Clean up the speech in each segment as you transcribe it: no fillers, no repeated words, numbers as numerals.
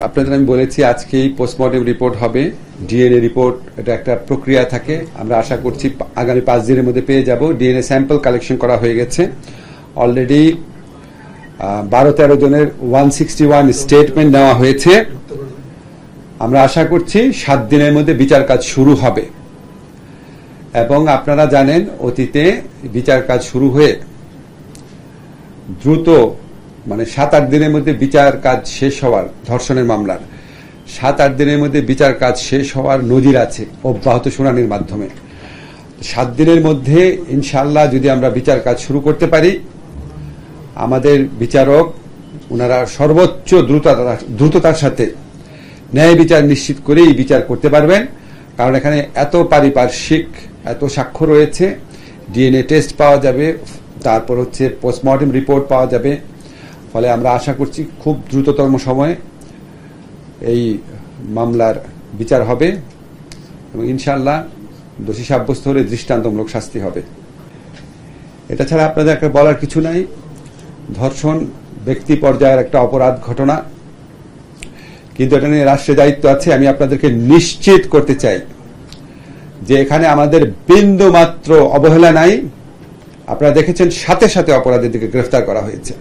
আপনাদের আমি বলেছি আজকেই পোস্টমর্টেম রিপোর্ট হবে, ডিএনএ রিপোর্ট। এটা একটা প্রক্রিয়া থাকে, আমরা আশা করছি আগামী 5 দিনের মধ্যে পেয়ে যাব। ডিএনএ স্যাম্পল কালেকশন করা হয়ে গেছে অলরেডি। 12-13 জনের 161 স্টেটমেন্ট নেওয়া হয়েছে। আমরা আশা করছি 7 দিনের মধ্যে বিচার কাজ শুরু হবে। এবং আপনারা জানেন অতীতে বিচার কাজ শুরু হয়ে দ্রুত 7-8 দিনের মধ্যে বিচার কাজ শেষ হওয়ার, ধর্ষণের মামলার 7-8 দিনের মধ্যে বিচার কাজ শেষ হওয়ার নজির আছে অব্যাহত শুনানির মাধ্যমে। 7 দিনের মধ্যে ইনশাআল্লাহ যদি আমরা বিচার কাজ শুরু করতে পারি, আমাদের বিচারক ওনারা সর্বোচ্চ দ্রুততার সাথে ন্যায় বিচার নিশ্চিত করেই বিচার করতে পারবেন। কারণ এখানে এত পারিপার্শ্বিক, এত সাক্ষ্য রয়েছে, ডিএনএ টেস্ট পাওয়া যাবে, তারপর পোস্টমর্টেম রিপোর্ট পাওয়া যাবে। ফলে আমরা আশা করছি খুব দ্রুততম সময়ে এই মামলার বিচার হবে এবং ইনশাআল্লাহ দোষী সাব্যস্ত হলে দৃষ্টান্তমূলক শাস্তি হবে। এটা ছাড়া আপনাদের একটা বলার কিছু নাই। ধর্ষণ ব্যক্তি পর্যায়ের একটা অপরাধ ঘটনা, কিন্তু এটা নিয়ে রাষ্ট্রের দায়িত্ব আছে। আমি আপনাদেরকে নিশ্চিত করতে চাই যে এখানে আমাদের বিন্দু মাত্র অবহেলা নাই। আপনারা দেখেছেন সাথে সাথে অপরাধীদেরকে গ্রেফতার করা হয়েছে,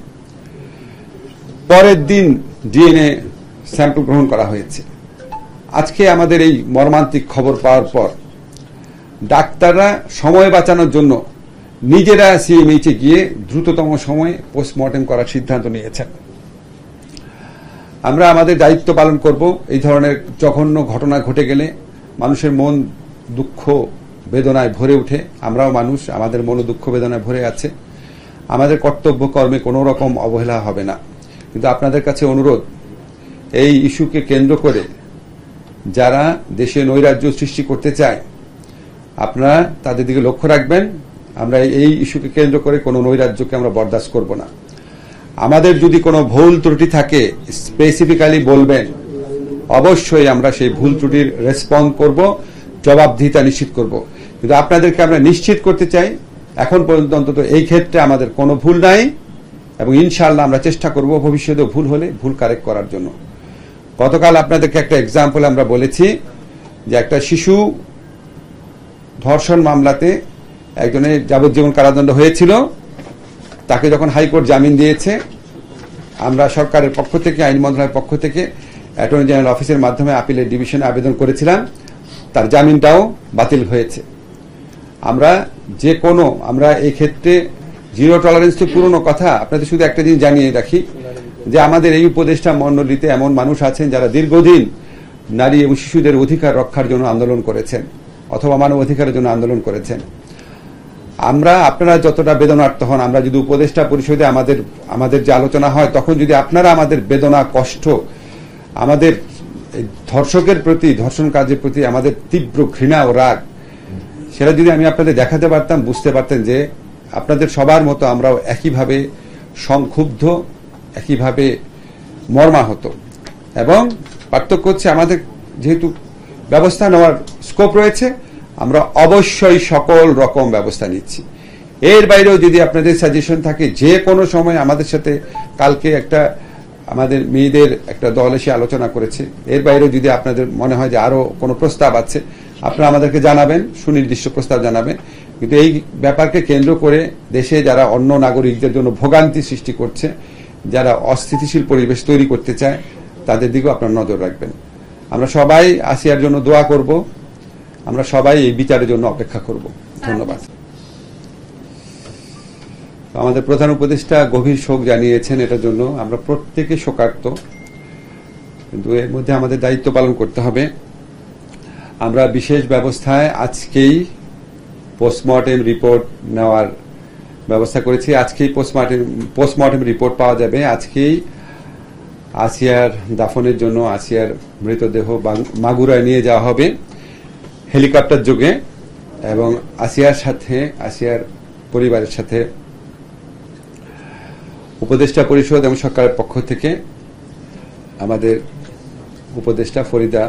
পরের দিন ডিএনএ স্যাম্পল গ্রহণ করা হয়েছে। আজকে আমাদের এই মর্মান্তিক খবর পাওয়ার পর ডাক্তাররা সময় বাঁচানোর জন্য নিজেরা সিএমএইচে গিয়ে দ্রুততম সময়ে পোস্টমর্টেম করার সিদ্ধান্ত নিয়েছেন। আমরা আমাদের দায়িত্ব পালন করব। এই ধরনের জঘন্য ঘটনা ঘটে গেলে মানুষের মন দুঃখ বেদনায় ভরে ওঠে। আমরাও মানুষ, আমাদের মন দুঃখ বেদনায় ভরে আছে। আমাদের কর্তব্য কর্মে কোনো রকম অবহেলা হবে না। কিন্তু আপনাদের কাছে অনুরোধ, এই ইস্যুকে কেন্দ্র করে যারা দেশে নৈরাজ্য সৃষ্টি করতে চায়, আপনারা তাদের দিকে লক্ষ্য রাখবেন। আমরা এই ইস্যুকে কেন্দ্র করে কোনো নৈরাজ্যকে আমরা বরদাস্ত করব না। আমাদের যদি কোনো ভুল ত্রুটি থাকে স্পেসিফিক্যালি বলবেন, অবশ্যই আমরা সেই ভুল ত্রুটির রেসপন্ড করব, জবাবদিহিতা নিশ্চিত করব। কিন্তু আপনাদেরকে আমরা নিশ্চিত করতে চাই এখন পর্যন্ত অন্তত এই ক্ষেত্রে আমাদের কোনো ভুল নাই এবং ইনশাআল্লাহ আমরা চেষ্টা করব ভবিষ্যতে ভুল হলে ভুল কারেক্ট করার জন্য। গতকাল আপনাদেরকে একটা এক্সাম্পল আমরা বলেছি যে একটা শিশু ধর্ষণ মামলাতে একজনের যাবজ্জীবন কারাদণ্ড হয়েছিল। তাকে যখন হাইকোর্ট জামিন দিয়েছে, আমরা সরকারের পক্ষ থেকে, আইন মন্ত্রণালয়ের পক্ষ থেকে অ্যাটর্নি জেনারেল অফিসের মাধ্যমে আপিলের ডিভিশনে আবেদন করেছিলাম। তার জামিনটাও বাতিল হয়েছে। আমরা এই ক্ষেত্রে জিরো টলারেন্স তো পুরনো কথা। আপনাদের শুধু একটা জিনিস জানিয়ে রাখি যে আমাদের এই উপদেষ্টা মণ্ডলীতে এমন মানুষ আছেন যারা দীর্ঘদিন নারী এবং শিশুদের অধিকার রক্ষার জন্য আন্দোলন করেছেন অথবা মানব অধিকারের জন্য আন্দোলন করেছেন। আপনারা যতটা বেদনার্ত হন, আমরা যদি উপদেষ্টা পরিষদে আমাদের যে আলোচনা হয়, তখন যদি আপনারা আমাদের বেদনা, কষ্ট, আমাদের ধর্ষকের প্রতি, ধর্ষণ কাজের প্রতি আমাদের তীব্র ঘৃণা ও রাগ, সেটা যদি আমি আপনাদের দেখাতে পারতাম, বুঝতে পারতেন যে আপনাদের সবার মতো আমরাও একইভাবে সংক্ষুব্ধ, একইভাবে মর্মাহত। এবং পার্থক্য হচ্ছে আমাদের যেহেতু ব্যবস্থা নেওয়ার স্কোপ রয়েছে, আমরা অবশ্যই সকল রকম ব্যবস্থা নিচ্ছি। এর বাইরেও যদি আপনাদের সাজেশন থাকে, যে কোনো সময় আমাদের সাথে, কালকে আমাদের মেয়েদের একটা দল এসে আলোচনা করেছে, এর বাইরেও যদি আপনাদের মনে হয় যে আরো কোনো প্রস্তাব আছে, আপনারা আমাদেরকে জানাবেন, সুনির্দিষ্ট প্রস্তাব জানাবেন। কিন্তু এই ব্যাপারকে কেন্দ্র করে দেশে যারা অন্য নাগরিকদের জন্য ভোগান্তি সৃষ্টি করছে, যারা অস্থিতিশীল পরিবেশ তৈরি করতে চায়, তাদের দিকেও আপনারা নজর রাখবেন। আমরা সবাই আসিয়ার জন্য দোয়া করব, আমরা সবাই এই বিচারের জন্য অপেক্ষা করব। ধন্যবাদ। আমাদের প্রধান উপদেষ্টা গভীর শোক জানিয়েছেন, এটার জন্য আমরা প্রত্যেকে শোকার্ত, কিন্তু এর মধ্যে আমাদের দায়িত্ব পালন করতে হবে। আমরা বিশেষ ব্যবস্থায় আজকেই পোস্টমর্টেম রিপোর্ট নেওয়ার ব্যবস্থা করেছি। আজকেই পোস্টমর্টেম রিপোর্ট পাওয়া যাবে। আজকেই আসিয়ার দাফনের জন্য আসিয়ার মৃতদেহ মাগুরায় নিয়ে যাওয়া হবে হেলিকপ্টার যোগে, এবং আসিয়ার পরিবারের সাথে উপদেষ্টা পরিষদ এবং সরকারের পক্ষ থেকে আমাদের উপদেষ্টা ফরিদা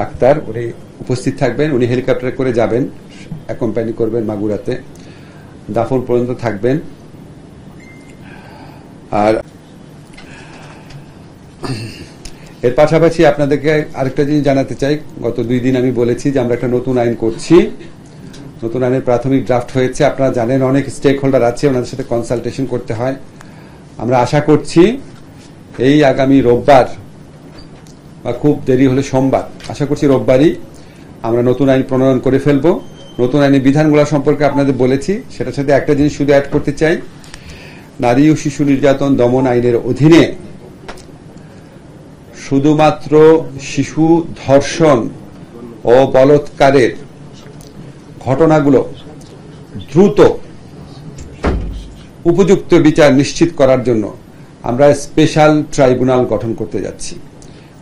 আক্তার উনি উপস্থিত থাকবেন। উনি হেলিকপ্টারে করে যাবেন, অ্যাকম্পানি করবেন মাগুরাতে, দাফন পর্যন্ত থাকবেন। আর এর পাশাপাশি আপনাদেরকে আরেকটা জিনিস জানাতে চাই, গত 2 দিন আমি বলেছি যে আমরা একটা নতুন আইন করছি। নতুন আইনের প্রাথমিক ড্রাফট হয়েছে। আপনারা জানেন অনেক স্টেক হোল্ডার আছে, ওনাদের সাথে কনসালটেশন করতে হয়। আমরা আশা করছি এই আগামী রোববার বা খুব দেরি হলে সোমবার, আশা করছি রোববারই আমরা নতুন আইন প্রণয়ন করে ফেলব। নতুন আইনের বিধানগুলো সম্পর্কে আপনাদের বলেছি। সেটার সাথে একটা জিনিস শুধু অ্যাড করতে চাই, নারী ও শিশু নির্যাতন দমন আইনের অধীনে শুধুমাত্র শিশু ধর্ষণ ও বলাৎকারের ঘটনাগুলো দ্রুত উপযুক্ত বিচার নিশ্চিত করার জন্য আমরা স্পেশাল ট্রাইব্যুনাল গঠন করতে যাচ্ছি।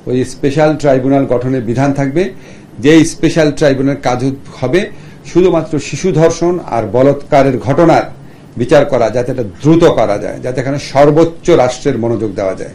ওই স্পেশাল ট্রাইব্যুনাল গঠনের বিধান থাকবে, যে স্পেশাল ট্রাইব্যুনাল কাজ হবে শুধুমাত্র শিশু ধর্ষণ আর বলাৎকারের ঘটনার বিচার করা, যাতে এটা দ্রুত করা যায়, যাতে এখানে সর্বোচ্চ রাষ্ট্রের মনোযোগ দেওয়া যায়।